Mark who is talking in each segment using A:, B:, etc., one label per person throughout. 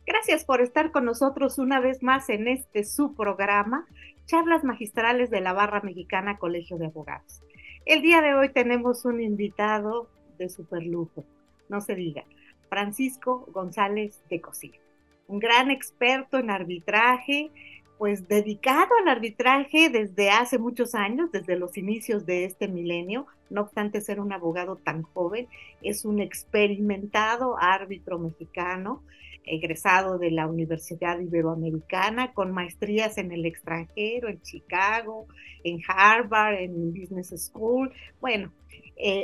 A: Gracias por estar con nosotros una vez más en este su programa, Charlas Magistrales de la Barra Mexicana Colegio de Abogados. El día de hoy tenemos un invitado de superlujo, no se diga, Francisco González de Cosío, un gran experto en arbitraje, pues dedicado al arbitraje desde hace muchos años, desde los inicios de este milenio. No obstante ser un abogado tan joven, es un experimentado árbitro mexicano, egresado de la Universidad Iberoamericana, con maestrías en el extranjero, en Chicago, en Harvard, en Business School. Bueno,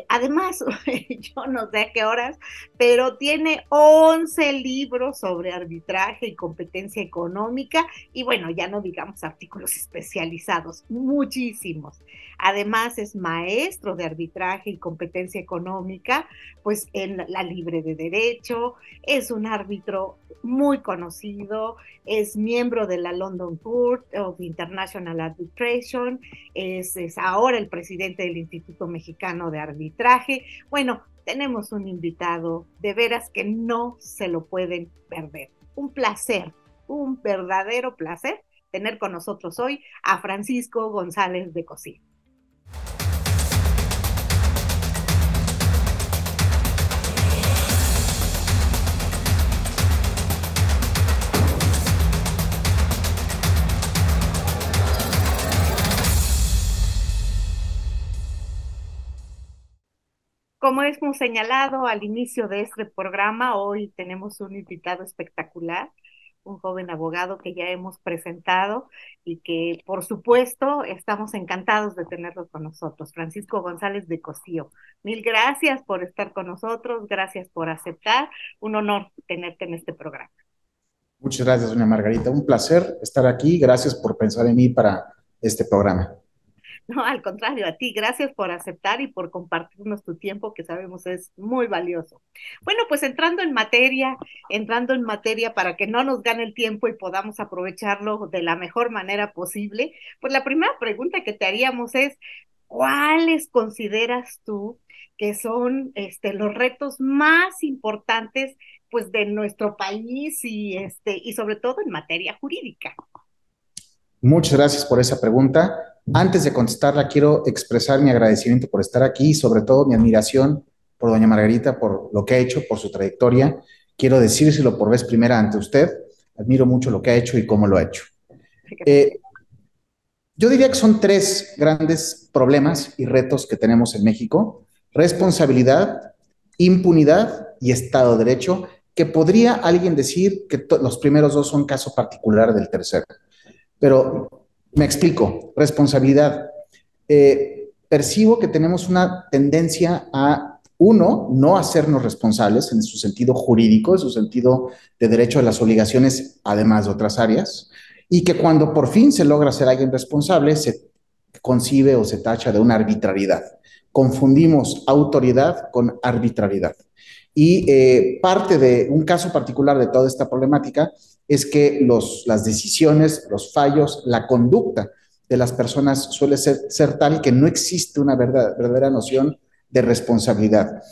A: además, yo no sé a qué horas, pero tiene 11 libros sobre arbitraje y competencia económica, y bueno, ya no digamos artículos especializados, muchísimos. Además es maestro de arbitraje y competencia económica, pues en la Libre de Derecho, es un árbitro muy conocido, es miembro de la London Court of International Arbitration, es ahora el presidente del Instituto Mexicano de Arbitraje. Bueno, tenemos un invitado de veras que no se lo pueden perder. Un placer, un verdadero placer tener con nosotros hoy a Francisco González de Cosío. Como hemos señalado al inicio de este programa, hoy tenemos un invitado espectacular, un joven abogado que ya hemos presentado y que, por supuesto, estamos encantados de tenerlo con nosotros, Francisco González de Cosío. Mil gracias por estar con nosotros, gracias por aceptar, un honor tenerte en este programa.
B: Muchas gracias, doña Margarita. Un placer estar aquí. Gracias por pensar en mí para este programa.
A: No, al contrario, a ti, gracias por aceptar y por compartirnos tu tiempo, que sabemos es muy valioso. Bueno, pues entrando en materia para que no nos gane el tiempo y podamos aprovecharlo de la mejor manera posible, pues la primera pregunta que te haríamos es, ¿cuáles consideras tú que son los retos más importantes pues de nuestro país y sobre todo en materia jurídica?
B: Muchas gracias por esa pregunta. Antes de contestarla, quiero expresar mi agradecimiento por estar aquí y sobre todo mi admiración por doña Margarita, por lo que ha hecho, por su trayectoria. Quiero decírselo por vez primera ante usted. Admiro mucho lo que ha hecho y cómo lo ha hecho.
A: Gracias.
B: Yo diría que son tres grandes problemas y retos que tenemos en México: responsabilidad, impunidad y Estado de Derecho, que podría alguien decir que los primeros dos son caso particular del tercero. Pero me explico. Responsabilidad. Percibo que tenemos una tendencia a, uno, no hacernos responsables en su sentido jurídico, en su sentido de derecho a las obligaciones, además de otras áreas, y que cuando por fin se logra ser alguien responsable, se concibe o se tacha de una arbitrariedad. Confundimos autoridad con arbitrariedad. Y parte de un caso particular de toda esta problemática es que las decisiones, los fallos, la conducta de las personas suele ser tal que no existe una verdadera noción de responsabilidad.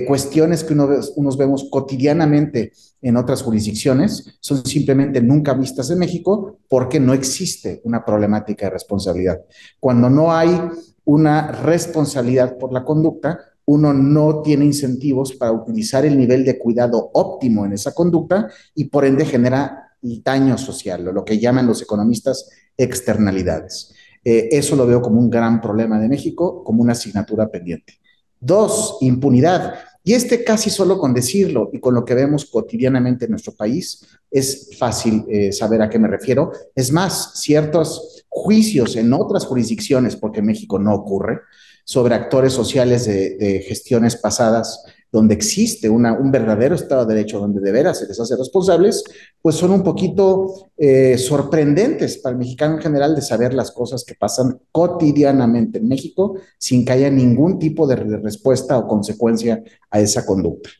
B: Cuestiones que unos vemos cotidianamente en otras jurisdicciones son simplemente nunca vistas en México porque no existe una problemática de responsabilidad. Cuando no hay una responsabilidad por la conducta, uno no tiene incentivos para utilizar el nivel de cuidado óptimo en esa conducta y por ende genera daño social, o lo que llaman los economistas externalidades. Eso lo veo como un gran problema de México, como una asignatura pendiente. Dos, impunidad. Y casi solo con decirlo y con lo que vemos cotidianamente en nuestro país, es fácil saber a qué me refiero. Es más, ciertos juicios en otras jurisdicciones, porque en México no ocurre, sobre actores sociales de gestiones pasadas, donde existe un verdadero Estado de Derecho, donde de veras se les hace responsables, pues son un poquito sorprendentes para el mexicano en general de saber las cosas que pasan cotidianamente en México sin que haya ningún tipo de respuesta o consecuencia a esa conducta.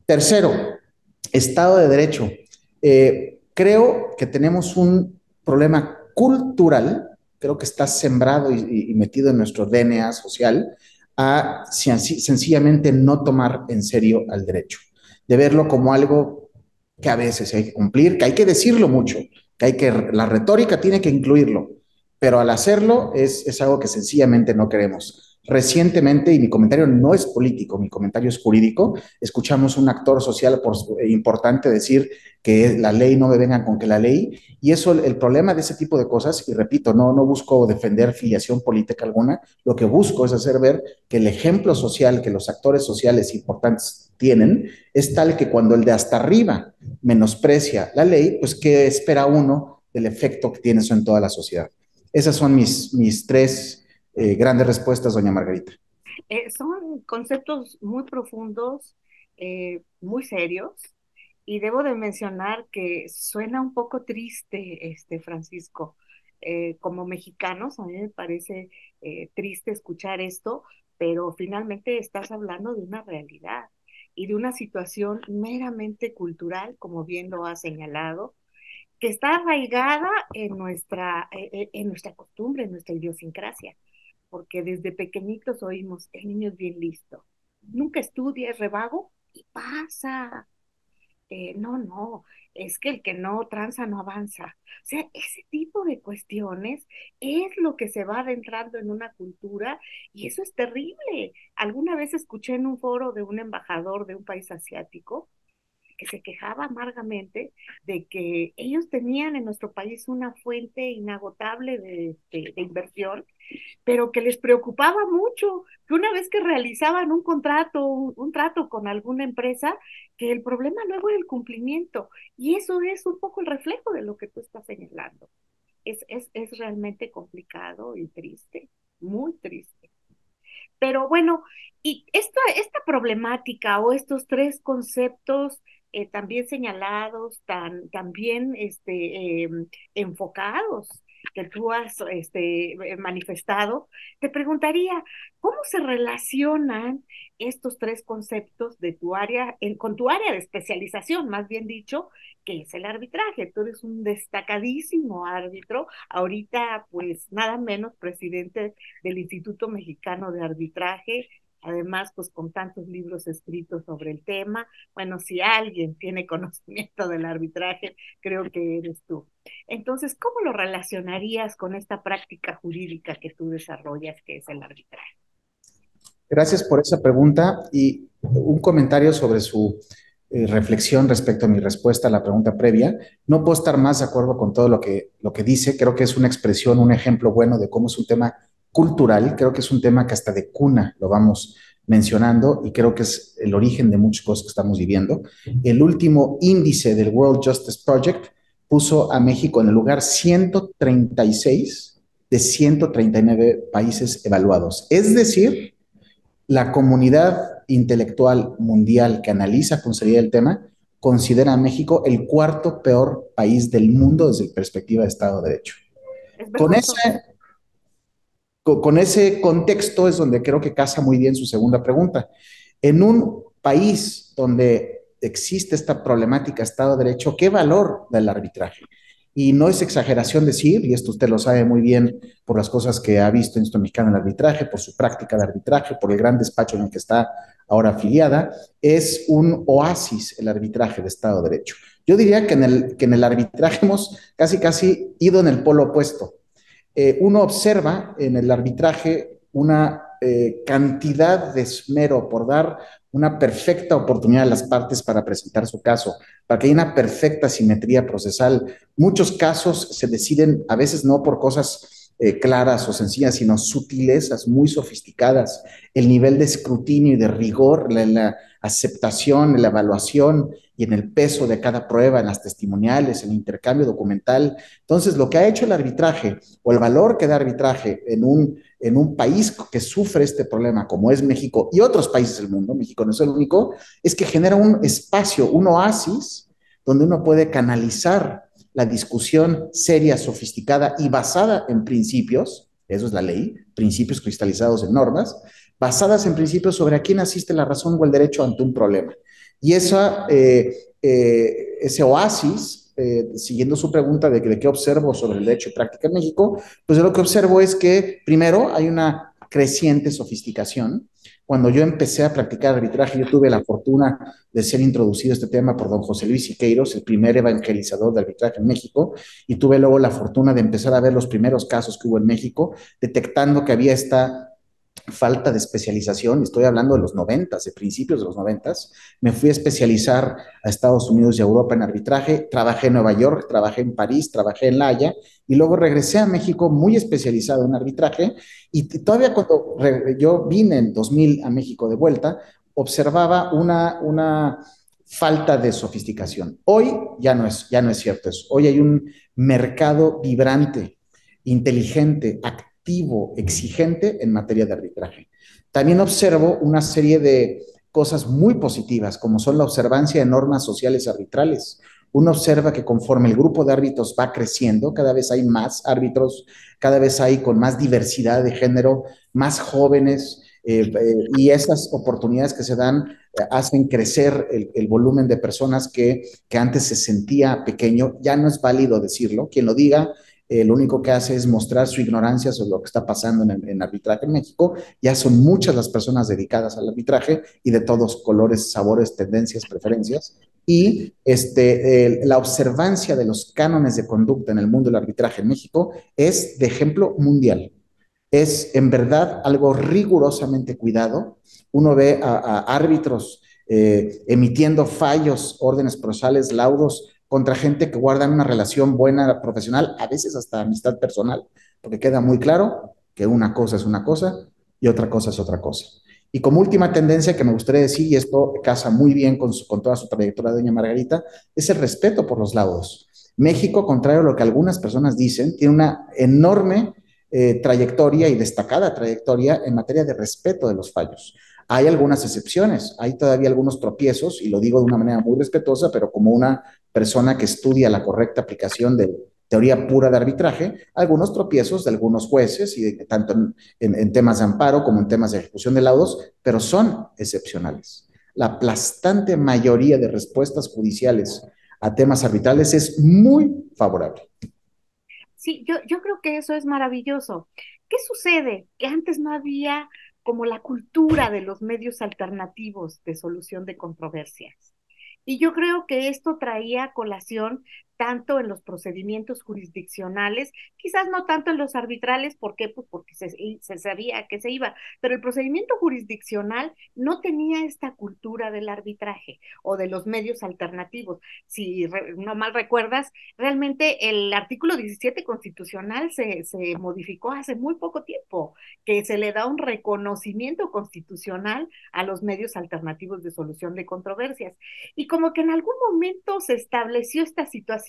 B: Tercero, Estado de Derecho. Creo que tenemos un problema cultural, creo que está sembrado y metido en nuestro DNA social, a sencillamente no tomar en serio al derecho, de verlo como algo que a veces hay que cumplir, que hay que decirlo mucho, la retórica tiene que incluirlo, pero al hacerlo es algo que sencillamente no queremos. Recientemente, y mi comentario no es político, mi comentario es jurídico, escuchamos un actor social importante decir que la ley no me vengan con que la ley, y eso, el problema de ese tipo de cosas, y repito, no busco defender filiación política alguna, lo que busco es hacer ver que el ejemplo social que los actores sociales importantes tienen es tal que cuando el de hasta arriba menosprecia la ley, pues ¿qué espera uno del efecto que tiene eso en toda la sociedad? Esas son mis tres grandes respuestas, doña Margarita.
A: Son conceptos muy profundos, muy serios, y debo de mencionar que suena un poco triste, Francisco. Como mexicanos, a mí me parece triste escuchar esto, pero finalmente estás hablando de una realidad y de una situación meramente cultural, como bien lo has señalado, que está arraigada en nuestra costumbre, en nuestra idiosincrasia, porque desde pequeñitos oímos, el niño es bien listo, nunca estudia, es revago y pasa. No, no, es que el que no tranza no avanza. O sea, ese tipo de cuestiones es lo que se va adentrando en una cultura y eso es terrible. Alguna vez escuché en un foro de un embajador de un país asiático que se quejaba amargamente de que ellos tenían en nuestro país una fuente inagotable de inversión, pero que les preocupaba mucho que una vez que realizaban un contrato, un trato con alguna empresa, que el problema luego era el cumplimiento. Y eso es un poco el reflejo de lo que tú estás señalando. Es realmente complicado y triste, muy triste. Pero bueno, y esta problemática o estos tres conceptos también señalados, bien enfocados que tú has manifestado, te preguntaría, ¿cómo se relacionan estos tres conceptos de tu área, con tu área de especialización, más bien dicho, que es el arbitraje? Tú eres un destacadísimo árbitro, ahorita pues nada menos presidente del Instituto Mexicano de Arbitraje, además pues con tantos libros escritos sobre el tema. Bueno, si alguien tiene conocimiento del arbitraje, creo que eres tú. Entonces, ¿cómo lo relacionarías con esta práctica jurídica que tú desarrollas, que es el arbitraje?
B: Gracias por esa pregunta y un comentario sobre su reflexión respecto a mi respuesta a la pregunta previa. No puedo estar más de acuerdo con todo lo que dice. Creo que es una expresión, un ejemplo bueno de cómo es un tema cultural. Creo que es un tema que hasta de cuna lo vamos mencionando y creo que es el origen de muchas cosas que estamos viviendo. El último índice del World Justice Project puso a México en el lugar 136 de 139 países evaluados. Es decir, la comunidad intelectual mundial que analiza con seriedad el tema considera a México el cuarto peor país del mundo desde la perspectiva de Estado de Derecho.
A: Es
B: Con
A: vergonzoso.
B: ese, con ese contexto es donde creo que casa muy bien su segunda pregunta. En un país donde existe esta problemática Estado de Derecho, ¿qué valor da el arbitraje? Y no es exageración decir, y esto usted lo sabe muy bien por las cosas que ha visto en el Instituto Mexicano del Arbitraje, por su práctica de arbitraje, por el gran despacho en el que está ahora afiliada, es un oasis el arbitraje de Estado de Derecho. Yo diría que en el arbitraje hemos casi ido en el polo opuesto. Uno observa en el arbitraje una cantidad de esmero por dar una perfecta oportunidad a las partes para presentar su caso, para que haya una perfecta simetría procesal. Muchos casos se deciden a veces no por cosas claras o sencillas, sino sutilezas muy sofisticadas. El nivel de escrutinio y de rigor, la aceptación, la evaluación y en el peso de cada prueba, en las testimoniales, en el intercambio documental. Entonces, lo que ha hecho el arbitraje o el valor que da arbitraje en un país que sufre este problema, como es México y otros países del mundo, México no es el único, es que genera un espacio, un oasis, donde uno puede canalizar la discusión seria, sofisticada y basada en principios, eso es la ley, principios cristalizados en normas, basadas en principios sobre a quién asiste la razón o el derecho ante un problema. Y ese oasis, siguiendo su pregunta de qué observo sobre el derecho y práctica en México, pues yo lo que observo es que primero hay una creciente sofisticación Cuando yo empecé a practicar arbitraje, yo tuve la fortuna de ser introducido a este tema por don José Luis Siqueiros, el primer evangelizador de arbitraje en México, y tuve luego la fortuna de empezar a ver los primeros casos que hubo en México, detectando que había esta falta de especialización, estoy hablando de los noventas, de principios de los noventas, me fui a especializar a Estados Unidos y a Europa en arbitraje, trabajé en Nueva York, trabajé en París, trabajé en La Haya, y luego regresé a México muy especializado en arbitraje, y todavía cuando yo vine en 2000 a México de vuelta, observaba una falta de sofisticación. Hoy ya no es cierto eso. Hoy hay un mercado vibrante, inteligente, activo, exigente en materia de arbitraje. También observo una serie de cosas muy positivas, como son la observancia de normas sociales arbitrales. Uno observa que conforme el grupo de árbitros va creciendo, cada vez hay más árbitros, cada vez hay con más diversidad de género, más jóvenes, y esas oportunidades que se dan hacen crecer el volumen de personas que antes se sentía pequeño. Ya no es válido decirlo. Quien lo diga lo único que hace es mostrar su ignorancia sobre lo que está pasando en arbitraje en México. Ya son muchas las personas dedicadas al arbitraje y de todos colores, sabores, tendencias, preferencias. Y la observancia de los cánones de conducta en el mundo del arbitraje en México es de ejemplo mundial. Es en verdad algo rigurosamente cuidado. Uno ve a árbitros emitiendo fallos, órdenes procesales, laudos contra gente que guardan una relación buena, profesional, a veces hasta amistad personal, porque queda muy claro que una cosa es una cosa y otra cosa es otra cosa. Y como última tendencia que me gustaría decir, y esto casa muy bien con toda su trayectoria de doña Margarita, es el respeto por los laudos. México, contrario a lo que algunas personas dicen, tiene una enorme trayectoria y destacada trayectoria en materia de respeto de los fallos. Hay algunas excepciones, hay todavía algunos tropiezos, y lo digo de una manera muy respetuosa, pero como una persona que estudia la correcta aplicación de teoría pura de arbitraje, algunos tropiezos de algunos jueces, y tanto en temas de amparo como en temas de ejecución de laudos, pero son excepcionales. La aplastante mayoría de respuestas judiciales a temas arbitrales es muy favorable.
A: Sí, yo creo que eso es maravilloso. ¿Qué sucede? Que antes no había como la cultura de los medios alternativos de solución de controversias. Y yo creo que esto traía a colación tanto en los procedimientos jurisdiccionales, quizás no tanto en los arbitrales. ¿Por qué? Pues porque se sabía que se iba, pero el procedimiento jurisdiccional no tenía esta cultura del arbitraje o de los medios alternativos. Si no mal recuerdas, realmente el artículo 17 constitucional se modificó hace muy poco tiempo, que se le da un reconocimiento constitucional a los medios alternativos de solución de controversias. Y como que en algún momento se estableció esta situación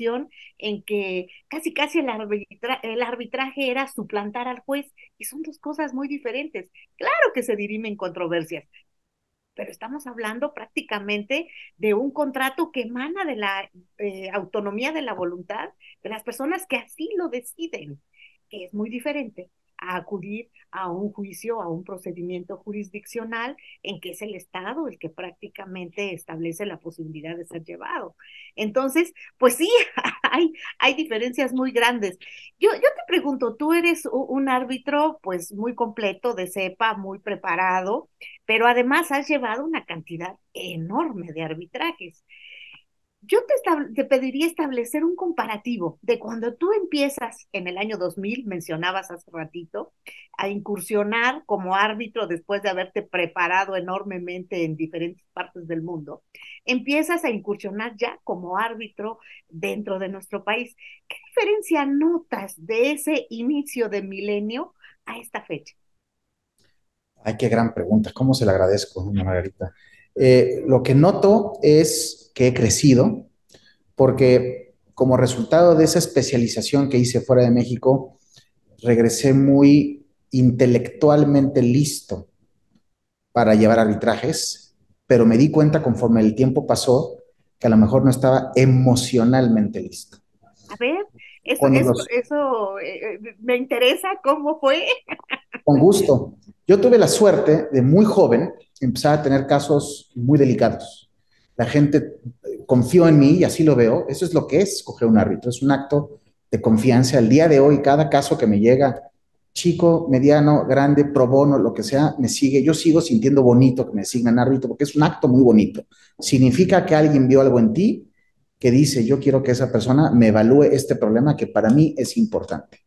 A: en que casi el arbitraje era suplantar al juez, y son dos cosas muy diferentes. Claro que se dirimen controversias, pero estamos hablando prácticamente de un contrato que emana de la autonomía de la voluntad de las personas que así lo deciden, que es muy diferente a acudir a un juicio, a un procedimiento jurisdiccional en que es el Estado el que prácticamente establece la posibilidad de ser llevado. Entonces, pues sí, hay diferencias muy grandes. Yo te pregunto, tú eres un árbitro pues muy completo, de cepa, muy preparado, pero además has llevado una cantidad enorme de arbitrajes. Yo te pediría establecer un comparativo de cuando tú empiezas en el año 2000, mencionabas hace ratito, a incursionar como árbitro después de haberte preparado enormemente en diferentes partes del mundo. Empiezas a incursionar ya como árbitro dentro de nuestro país. ¿Qué diferencia notas de ese inicio de milenio a esta fecha?
B: Ay, qué gran pregunta. ¿Cómo se le agradezco, doña Margarita? Lo que noto es que he crecido porque como resultado de esa especialización que hice fuera de México, regresé muy intelectualmente listo para llevar arbitrajes, pero me di cuenta conforme el tiempo pasó que a lo mejor no estaba emocionalmente listo.
A: A ver,
B: Cuando los,
A: me interesa cómo fue.
B: con gusto, yo tuve la suerte de muy joven empezar a tener casos muy delicados. La gente confió en mí y así lo veo. Eso es lo que es escoger un árbitro. Es un acto de confianza. Al día de hoy, cada caso que me llega chico, mediano, grande, pro bono, lo que sea, me sigue. Yo sigo sintiendo bonito que me designan árbitro porque es un acto muy bonito. Significa que alguien vio algo en ti que dice, yo quiero que esa persona me evalúe este problema que para mí es importante.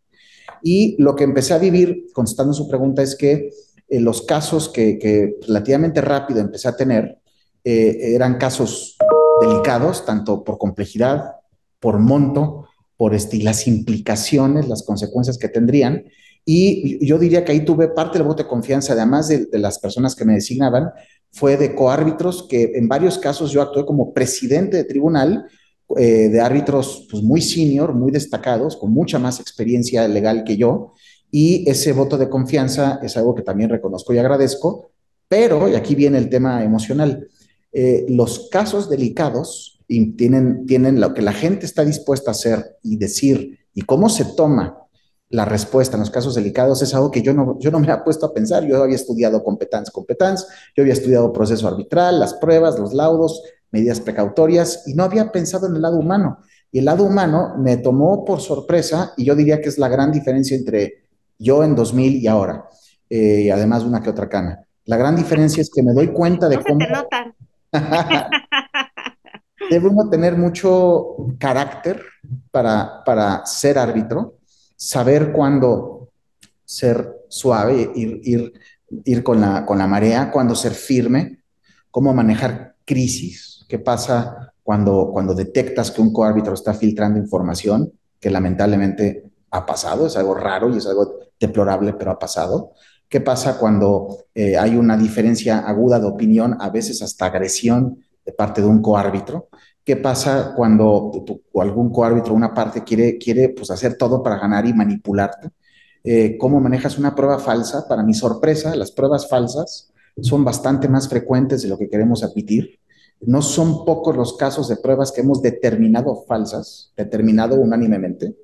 B: Y lo que empecé a vivir, contestando su pregunta, es que los casos que relativamente rápido empecé a tener eran casos delicados, tanto por complejidad, por monto, por las implicaciones, las consecuencias que tendrían. Y yo diría que ahí tuve parte del voto de confianza, además de las personas que me designaban, fue de coárbitros que en varios casos yo actué como presidente de tribunal de árbitros pues, muy senior, muy destacados, con mucha más experiencia legal que yo, y ese voto de confianza es algo que también reconozco y agradezco, pero, y aquí viene el tema emocional, los casos delicados tienen lo que la gente está dispuesta a hacer y decir, y cómo se toma la respuesta en los casos delicados es algo que yo no me había puesto a pensar. Yo había estudiado competence, yo había estudiado proceso arbitral, las pruebas, los laudos, medidas precautorias y no había pensado en el lado humano. Y el lado humano me tomó por sorpresa y yo diría que es la gran diferencia entre yo en 2000 y ahora, además de una que otra cana. La gran diferencia es que me doy cuenta
A: No
B: de
A: se
B: cómo
A: te notan.
B: debe uno tener mucho carácter para ser árbitro, saber cuándo ser suave, ir con la marea, cuándo ser firme, cómo manejar crisis, qué pasa cuando detectas que un coárbitro está filtrando información, que lamentablemente ha pasado, es algo raro y es algo deplorable, pero ha pasado. ¿Qué pasa cuando hay una diferencia aguda de opinión, a veces hasta agresión de parte de un coárbitro? ¿Qué pasa cuando o algún coárbitro, una parte, quiere pues, hacer todo para ganar y manipularte? ¿Cómo manejas una prueba falsa? Para mi sorpresa, las pruebas falsas son bastante más frecuentes de lo que queremos admitir. No son pocos los casos de pruebas que hemos determinado falsas, determinado unánimemente,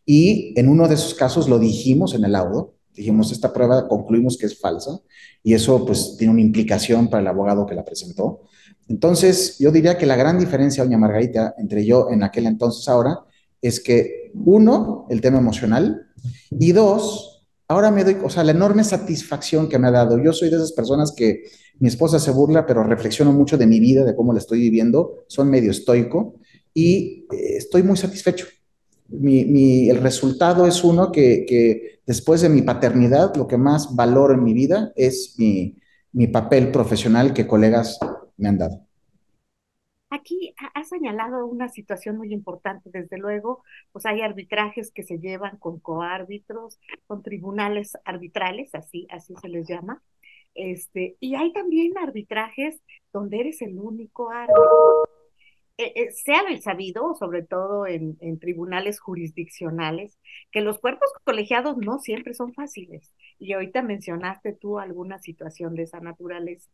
B: y en uno de esos casos lo dijimos en el laudo, dijimos, esta prueba concluimos que es falsa, y eso pues tiene una implicación para el abogado que la presentó. Entonces, yo diría que la gran diferencia, doña Margarita, entre yo en aquel entonces ahora, es que uno, el tema emocional, y dos, ahora me doy, o sea, la enorme satisfacción que me ha dado. Yo soy de esas personas que mi esposa se burla, pero reflexiono mucho de mi vida, de cómo la estoy viviendo, soy medio estoico y estoy muy satisfecho. El resultado es uno que después de mi paternidad, lo que más valoro en mi vida es mi papel profesional que colegas me han dado.
A: Aquí has señalado una situación muy importante, desde luego, pues hay arbitrajes que se llevan con coárbitros, con tribunales arbitrales, así se les llama, y hay también arbitrajes donde eres el único árbitro. Se ha sabido, sobre todo en tribunales jurisdiccionales, que los cuerpos colegiados no siempre son fáciles. Y ahorita mencionaste tú alguna situación de esa naturaleza.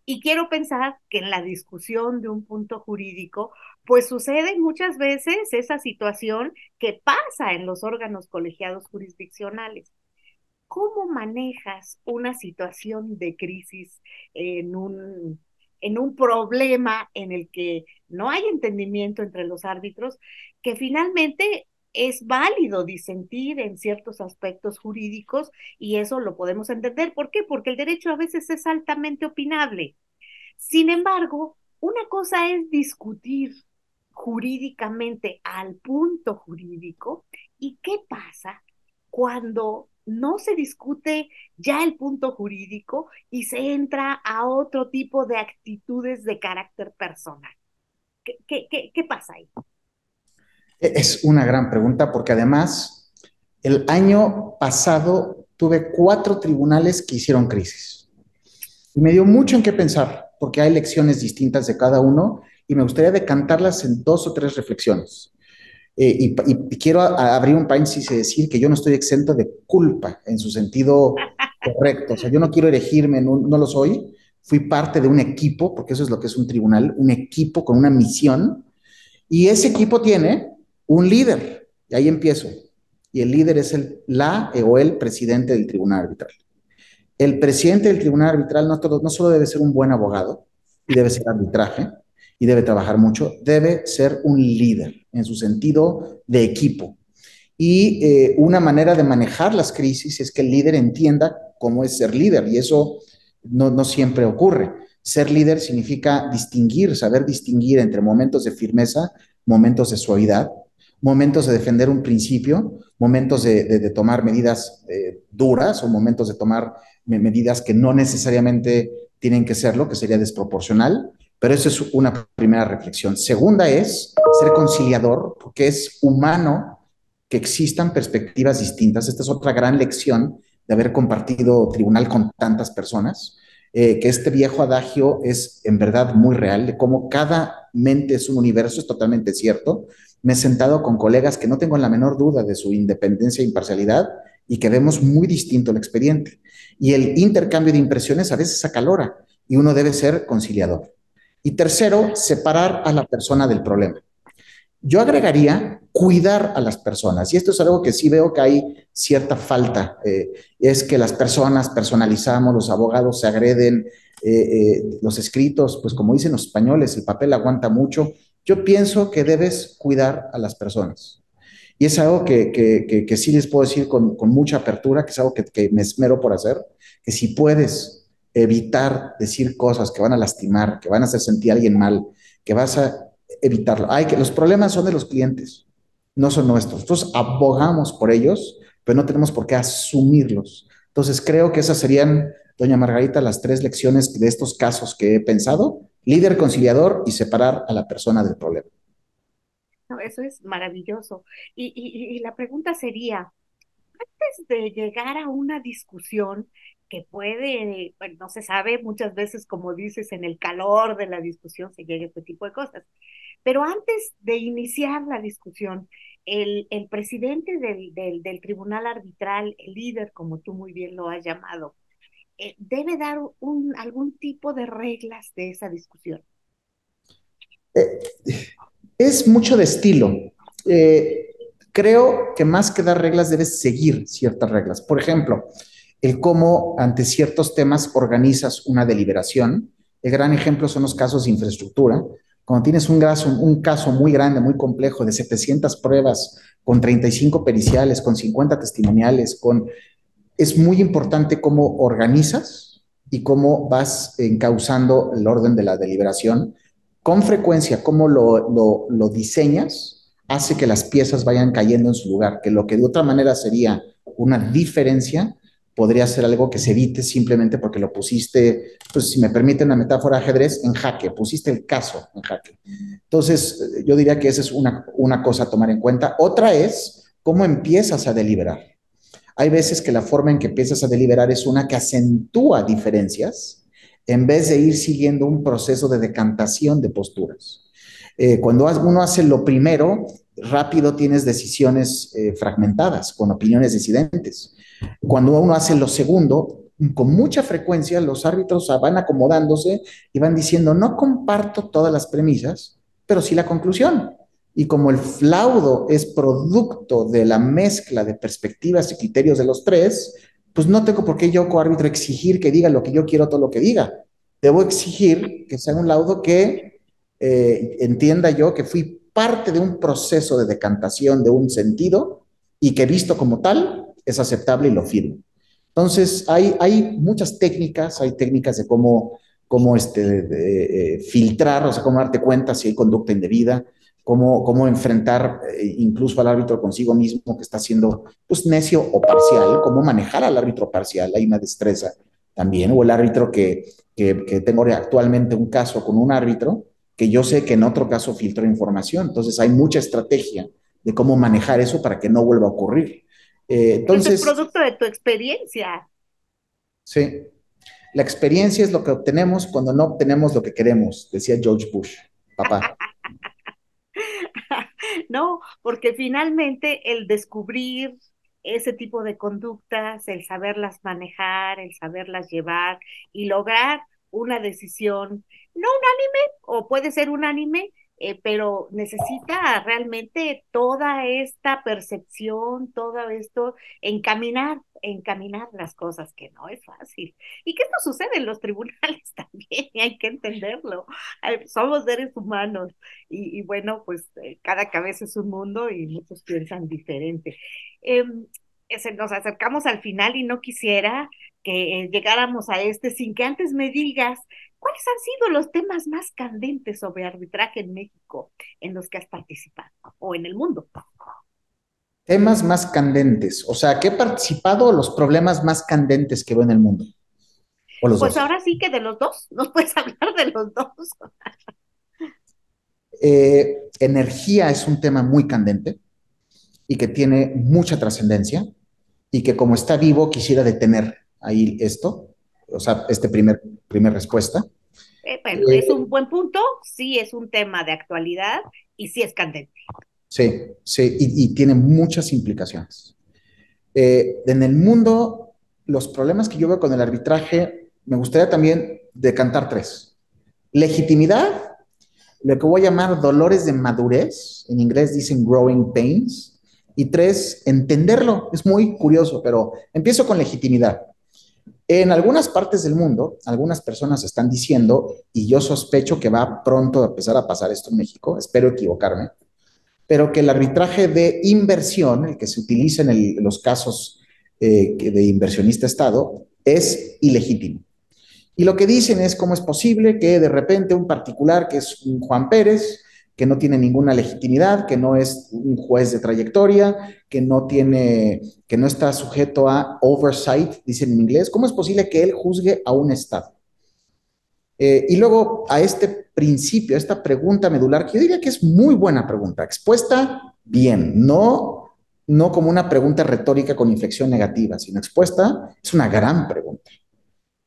A: Y quiero pensar que en la discusión de un punto jurídico, pues sucede muchas veces esa situación que pasa en los órganos colegiados jurisdiccionales. ¿Cómo manejas una situación de crisis en en un problema en el que no hay entendimiento entre los árbitros, que finalmente es válido disentir en ciertos aspectos jurídicos y eso lo podemos entender? ¿Por qué? Porque el derecho a veces es altamente opinable. Sin embargo, una cosa es discutir jurídicamente al punto jurídico y qué pasa cuando no se discute ya el punto jurídico y se entra a otro tipo de actitudes de carácter personal. ¿Qué pasa ahí?
B: Es una gran pregunta porque además el año pasado tuve 4 tribunales que hicieron crisis. Y me dio mucho en qué pensar, porque hay lecciones distintas de cada uno y me gustaría decantarlas en 2 o 3 reflexiones. Y quiero abrir un paréntesis y decir que yo no estoy exento de culpa en su sentido correcto. O sea, yo no quiero erigirme, no lo soy. Fui parte de un equipo, porque eso es lo que es un tribunal, un equipo con una misión. Y ese equipo tiene un líder. Y ahí empiezo. Y el líder es o el presidente del tribunal arbitral. El presidente del tribunal arbitral no solo debe ser un buen abogado y debe ser arbitraje y debe trabajar mucho, debe ser un líder en su sentido de equipo. Y una manera de manejar las crisis es que el líder entienda cómo es ser líder, y eso no siempre ocurre. Ser líder significa distinguir, saber distinguir entre momentos de firmeza, momentos de suavidad, momentos de defender un principio, momentos de tomar medidas duras o momentos de tomar medidas que no necesariamente tienen que serlo, que sería desproporcional, pero eso es una primera reflexión. Segunda es ser conciliador, porque es humano que existan perspectivas distintas. Esta es otra gran lección de haber compartido tribunal con tantas personas, que este viejo adagio es en verdad muy real, de cómo cada mente es un universo, es totalmente cierto. Me he sentado con colegas que no tengo la menor duda de su independencia e imparcialidad y que vemos muy distinto el expediente. Y el intercambio de impresiones a veces acalora y uno debe ser conciliador. Y tercero, separar a la persona del problema. Yo agregaría cuidar a las personas, y esto es algo que sí veo que hay cierta falta, es que las personas personalizamos, los abogados se agreden, los escritos, pues como dicen los españoles, el papel aguanta mucho. Yo pienso que debes cuidar a las personas. Y es algo que sí les puedo decir con mucha apertura, que es algo que me esmero por hacer, que si puedes evitar decir cosas que van a lastimar, que van a hacer sentir a alguien mal, que vas a evitarlo. Los problemas son de los clientes, no son nuestros. Nosotros abogamos por ellos, pero no tenemos por qué asumirlos. Entonces creo que esas serían, doña Margarita, las tres lecciones de estos casos que he pensado: líder conciliador y separar a la persona del problema.
A: No, eso es maravilloso. Y la pregunta sería, antes de llegar a una discusión que puede, bueno, no se sabe muchas veces, como dices, en el calor de la discusión se llega a este tipo de cosas, pero antes de iniciar la discusión, el presidente del tribunal arbitral, el líder, como tú muy bien lo has llamado, debe dar algún tipo de reglas de esa discusión.
B: Eh, es mucho de estilo. Eh, Creo que más que dar reglas debes seguir ciertas reglas. Por ejemplo, el cómo ante ciertos temas organizas una deliberación. El gran ejemplo son los casos de infraestructura. Cuando tienes un caso muy grande, muy complejo, de 700 pruebas, con 35 periciales, con 50 testimoniales, es muy importante cómo organizas y cómo vas encauzando el orden de la deliberación. Con frecuencia, cómo lo diseñas hace que las piezas vayan cayendo en su lugar, que lo que de otra manera sería una diferencia, podría ser algo que se evite simplemente porque lo pusiste, pues si me permite una metáfora de ajedrez, en jaque, pusiste el caso en jaque. Entonces, yo diría que esa es una cosa a tomar en cuenta. Otra es cómo empiezas a deliberar. Hay veces que la forma en que empiezas a deliberar es una que acentúa diferencias en vez de ir siguiendo un proceso de decantación de posturas. Cuando uno hace lo primero, rápido tienes decisiones fragmentadas, con opiniones disidentes. Cuando uno hace lo segundo, con mucha frecuencia los árbitros van acomodándose y van diciendo: no comparto todas las premisas, pero sí la conclusión. Y como el laudo es producto de la mezcla de perspectivas y criterios de los tres, pues no tengo por qué yo, coárbitro, exigir que diga lo que yo quiero, todo lo que diga. Debo exigir que sea un laudo que entienda yo que fui parte de un proceso de decantación de un sentido y que visto como tal es aceptable y lo firmo. Entonces, hay muchas técnicas, hay técnicas de cómo filtrar, o sea, cómo darte cuenta si hay conducta indebida, cómo enfrentar incluso al árbitro consigo mismo que está siendo pues necio o parcial, cómo manejar al árbitro parcial, hay una destreza también, o el árbitro que tengo actualmente un caso con un árbitro que yo sé que en otro caso filtró información, entonces hay mucha estrategia de cómo manejar eso para que no vuelva a ocurrir.
A: Eso es
B: Entonces,
A: producto de tu experiencia.
B: sí, la experiencia es lo que obtenemos cuando no obtenemos lo que queremos, decía George Bush, papá.
A: No, porque finalmente el descubrir ese tipo de conductas, el saberlas manejar, el saberlas llevar y lograr una decisión no unánime o puede ser unánime, pero necesita realmente toda esta percepción, todo esto, encaminar las cosas, que no es fácil. Y que esto sucede en los tribunales también, y hay que entenderlo. Somos seres humanos y bueno, pues cada cabeza es un mundo y muchos piensan diferente. Eh, Nos acercamos al final y no quisiera que llegáramos a este sin que antes me digas cuáles han sido los temas más candentes sobre arbitraje en México en los que has participado o en el mundo.
B: Temas más candentes, o sea, que he participado en los problemas más candentes que veo en el mundo, o los
A: Pues
B: dos.
A: ahora sí que de los dos, nos puedes hablar de los dos.
B: Energía es un tema muy candente y que tiene mucha trascendencia y que como está vivo quisiera detener ahí esto, o sea, primer respuesta.
A: Bueno, es
B: Eh,
A: un buen punto, sí es un tema de actualidad y sí es candente.
B: sí, sí, y tiene muchas implicaciones. En el mundo, los problemas que yo veo con el arbitraje, me gustaría también decantar tres. Legitimidad, lo que voy a llamar dolores de madurez, en inglés dicen growing pains, y tres, entenderlo. Es muy curioso, pero empiezo con legitimidad. En algunas partes del mundo, algunas personas están diciendo, y yo sospecho que va pronto a empezar a pasar esto en México, espero equivocarme, pero que el arbitraje de inversión, el que se utiliza en los casos de inversionista-Estado, es ilegítimo. Y lo que dicen es cómo es posible que de repente un particular que es un Juan Pérez, que no tiene ninguna legitimidad, que no es un juez de trayectoria, que no está sujeto a oversight, dicen en inglés, ¿cómo es posible que él juzgue a un Estado? Y luego a este principio, a esta pregunta medular, que yo diría que es muy buena pregunta, expuesta bien, no como una pregunta retórica con inflexión negativa, sino expuesta, es una gran pregunta.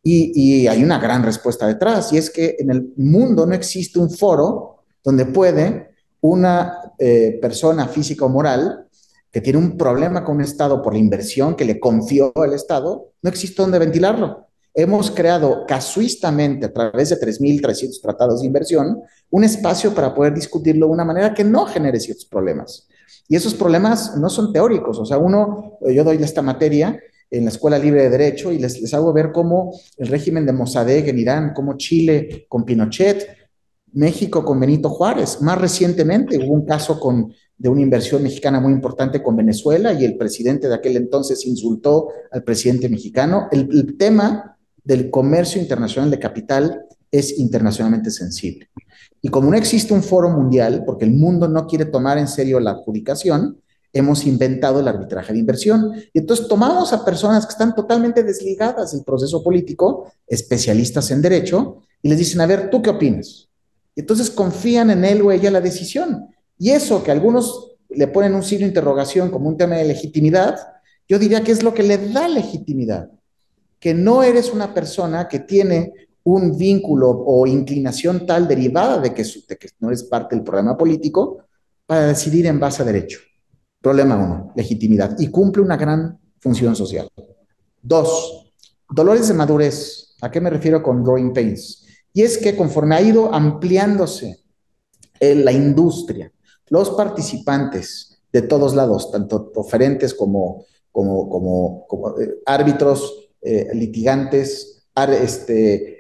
B: Y hay una gran respuesta detrás, y es que en el mundo no existe un foro donde puede una persona física o moral que tiene un problema con un Estado por la inversión que le confió el Estado, no existe donde ventilarlo. Hemos creado casuistamente a través de 3.300 tratados de inversión un espacio para poder discutirlo de una manera que no genere ciertos problemas. Y esos problemas no son teóricos, o sea, yo doy esta materia en la Escuela Libre de Derecho y les hago ver cómo el régimen de Mossadegh en Irán, cómo Chile con Pinochet, México con Benito Juárez. Más recientemente hubo un caso de una inversión mexicana muy importante con Venezuela y el presidente de aquel entonces insultó al presidente mexicano. El tema del comercio internacional de capital es internacionalmente sensible. Y como no existe un foro mundial, porque el mundo no quiere tomar en serio la adjudicación, hemos inventado el arbitraje de inversión. Y entonces tomamos a personas que están totalmente desligadas del proceso político, especialistas en derecho, y les dicen, a ver, ¿tú qué opinas? Y entonces confían en él o ella la decisión. Y eso que algunos le ponen un signo de interrogación como un tema de legitimidad, yo diría que es lo que le da legitimidad. Que no eres una persona que tiene un vínculo o inclinación tal derivada de que no eres parte del programa político para decidir en base a derecho. Problema uno, legitimidad. Y cumple una gran función social. Dos, dolores de madurez. ¿A qué me refiero con growing pains? Y es que conforme ha ido ampliándose la industria, los participantes de todos lados, tanto oferentes como árbitros, litigantes,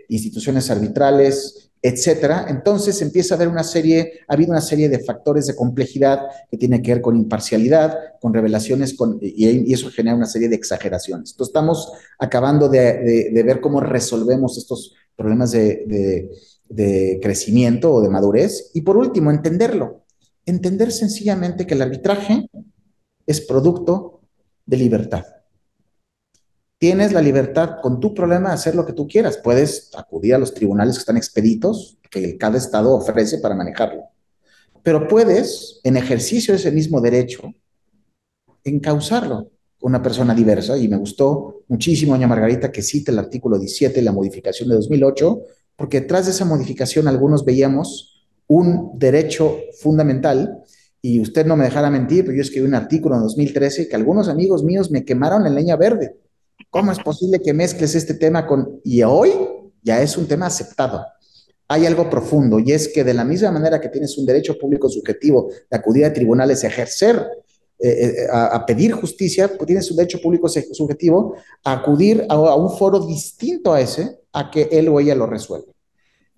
B: instituciones arbitrales, etcétera. Entonces empieza a haber ha habido una serie de factores de complejidad que tiene que ver con imparcialidad, con revelaciones, y eso genera una serie de exageraciones. Entonces estamos acabando de ver cómo resolvemos estos problemas de crecimiento o de madurez. Y por último, entenderlo. Entender sencillamente que el arbitraje es producto de libertad. Tienes la libertad con tu problema de hacer lo que tú quieras. Puedes acudir a los tribunales que están expeditos, que cada estado ofrece para manejarlo. Pero puedes, en ejercicio de ese mismo derecho, encauzarlo con una persona diversa. Y me gustó muchísimo, doña Margarita, que cite el artículo 17, la modificación de 2008, porque detrás de esa modificación algunos veíamos un derecho fundamental. Y usted no me dejará mentir, pero yo escribí un artículo en 2013 que algunos amigos míos me quemaron en leña verde. ¿Cómo es posible que mezcles este tema con... Y hoy ya es un tema aceptado. hay algo profundo y es que de la misma manera que tienes un derecho público subjetivo de acudir a tribunales, ejercer, a pedir justicia, pues tienes un derecho público subjetivo a acudir a un foro distinto a ese, a que él o ella lo resuelva.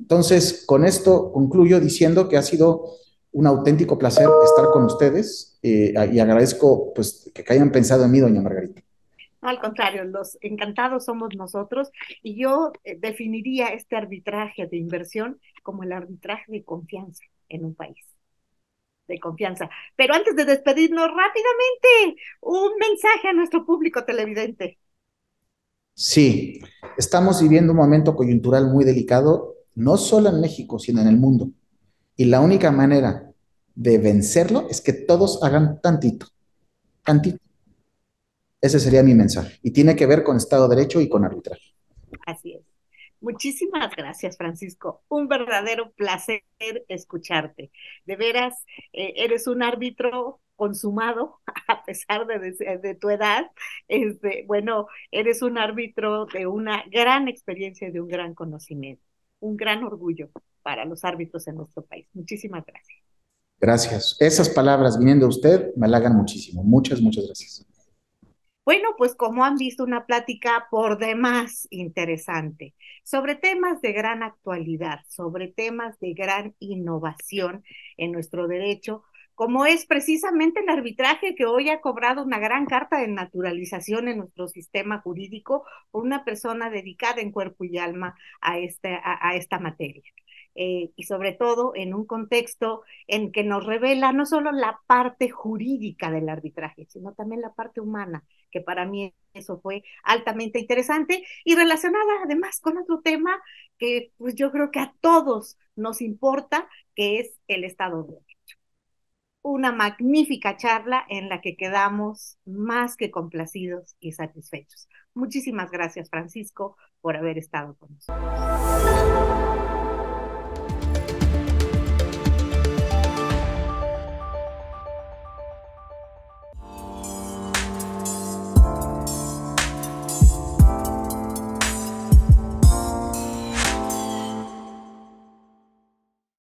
B: Entonces, con esto concluyo diciendo que ha sido un auténtico placer estar con ustedes y agradezco pues, que hayan pensado en mí, doña Margarita.
A: No, al contrario, los encantados somos nosotros y yo definiría este arbitraje de inversión como el arbitraje de confianza en un país, de confianza. Pero antes de despedirnos rápidamente, un mensaje a nuestro público televidente.
B: Sí, estamos viviendo un momento coyuntural muy delicado, no solo en México, sino en el mundo. Y la única manera de vencerlo es que todos hagan tantito, tantito. Ese sería mi mensaje. Y tiene que ver con Estado de Derecho y con arbitraje.
A: Así es. Muchísimas gracias, Francisco. Un verdadero placer escucharte. De veras, eres un árbitro consumado, a pesar de tu edad. Bueno, eres un árbitro de una gran experiencia y de un gran conocimiento. Un gran orgullo para los árbitros en nuestro país. Muchísimas gracias.
B: Gracias. Esas palabras viniendo de usted me halagan muchísimo. Muchas, muchas gracias.
A: Bueno, pues como han visto, una plática por demás interesante sobre temas de gran actualidad, sobre temas de gran innovación en nuestro derecho, como es precisamente el arbitraje que hoy ha cobrado una gran carta de naturalización en nuestro sistema jurídico por una persona dedicada en cuerpo y alma a esta materia. Y sobre todo en un contexto en que nos revela no solo la parte jurídica del arbitraje, sino también la parte humana, que para mí eso fue altamente interesante y relacionada además con otro tema que pues yo creo que a todos nos importa, que es el Estado de Derecho. Una magnífica charla en la que quedamos más que complacidos y satisfechos. Muchísimas gracias, Francisco, por haber estado con nosotros.